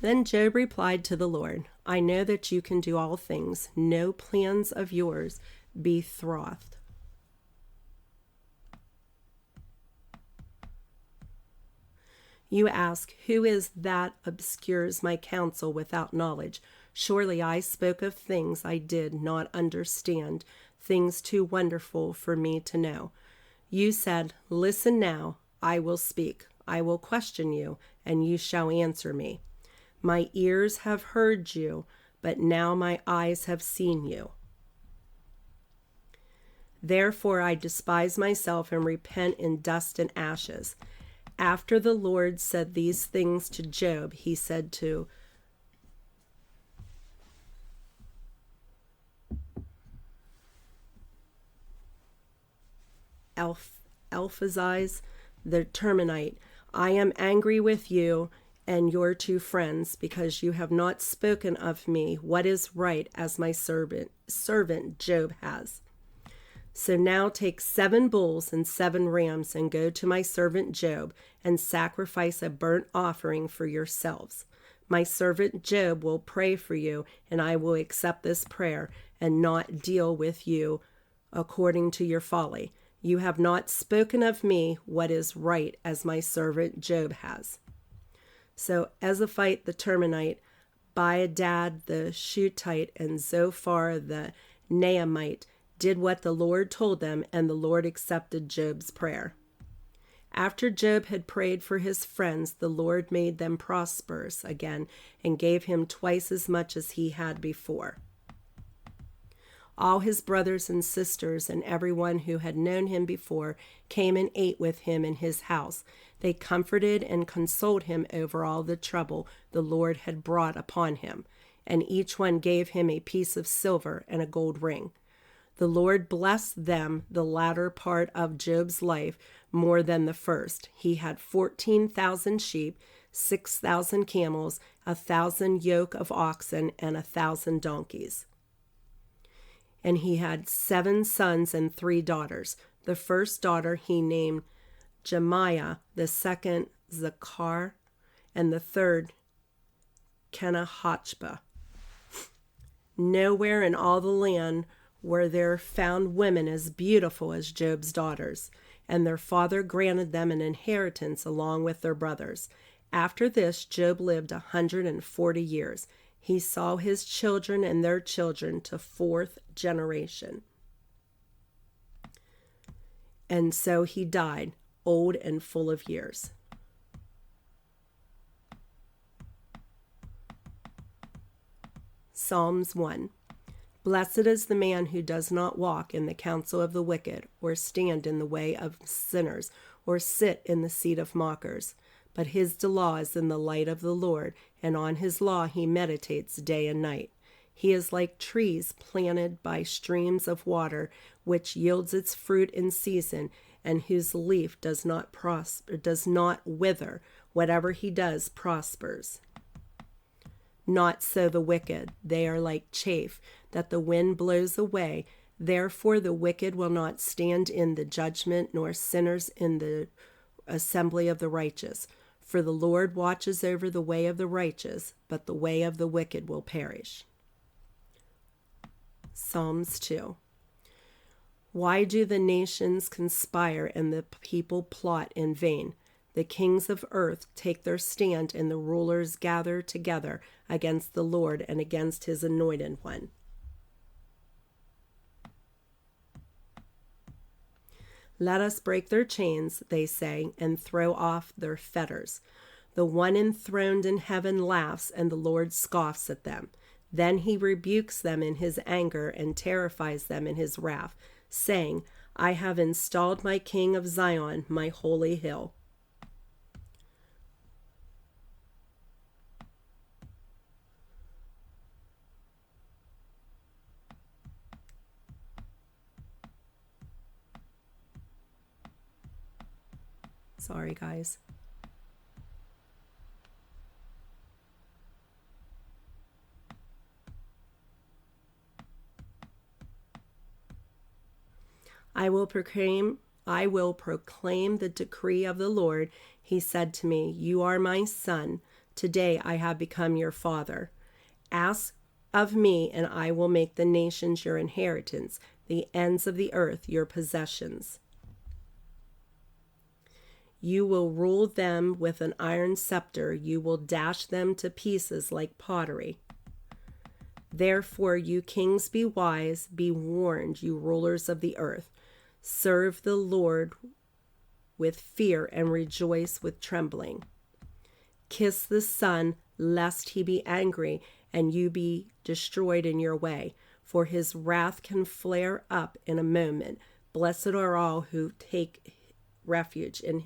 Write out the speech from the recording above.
Then Job replied to the Lord, I know that you can do all things. No plans of yours be thwarted. You ask, who is that obscures my counsel without knowledge? Surely I spoke of things I did not understand, things too wonderful for me to know. You said, listen now, I will speak. I will question you, and you shall answer me. My ears have heard you, but now my eyes have seen you. Therefore I despise myself and repent in dust and ashes. After the Lord said these things to Job, he said to Eliphaz the Temanite, I am angry with you and your two friends, because you have not spoken of me what is right, as my servant Job has. So now take 7 bulls and 7 rams and go to my servant Job and sacrifice a burnt offering for yourselves. My servant Job will pray for you, and I will accept this prayer and not deal with you according to your folly. You have not spoken of me what is right, as my servant Job has. So Eliphaz the Temanite, Bildad the Shuhite, and Zophar the Naamite did what the Lord told them, and the Lord accepted Job's prayer. After Job had prayed for his friends, the Lord made them prosperous again and gave him twice as much as he had before. All his brothers and sisters and everyone who had known him before came and ate with him in his house. They comforted and consoled him over all the trouble the Lord had brought upon him, and each one gave him a piece of silver and a gold ring. The Lord blessed them the latter part of Job's life more than the first. He had 14,000 sheep, 6,000 camels, 1,000 yoke of oxen, and 1,000 donkeys. And he had 7 sons and 3 daughters. The first daughter he named Jemiah, the second Zachar, and the third Kenahachba. Nowhere in all the land were there found women as beautiful as Job's daughters, and their father granted them an inheritance along with their brothers. After this, Job lived 140 years. He saw his children and their children to 4th generation. And so he died, old and full of years. Psalms 1. Blessed is the man who does not walk in the counsel of the wicked, or stand in the way of sinners, or sit in the seat of mockers. But his delight is in the light of the Lord, and on his law he meditates day and night. He is like trees planted by streams of water, which yields its fruit in season, and whose leaf does not wither. Whatever he does prospers. Not so the wicked. They are like chaff that the wind blows away. Therefore the wicked will not stand in the judgment, nor sinners in the assembly of the righteous. For the Lord watches over the way of the righteous, but the way of the wicked will perish. Psalms 2. Why do the nations conspire and the people plot in vain? The kings of earth take their stand, and the rulers gather together against the Lord and against his anointed one. Let us break their chains, they say, and throw off their fetters. The one enthroned in heaven laughs, and the Lord scoffs at them. Then he rebukes them in his anger and terrifies them in his wrath, saying, I have installed my king of Zion, my holy hill. Sorry, guys. I will proclaim the decree of the Lord. He said to me, You are my son. Today I have become your father. Ask of me, and I will make the nations your inheritance, the ends of the earth your possessions. You will rule them with an iron scepter. You will dash them to pieces like pottery. Therefore, you kings, be wise, be warned, you rulers of the earth. Serve the Lord with fear and rejoice with trembling. Kiss the Son, lest he be angry and you be destroyed in your way, for his wrath can flare up in a moment. Blessed are all who take refuge in him.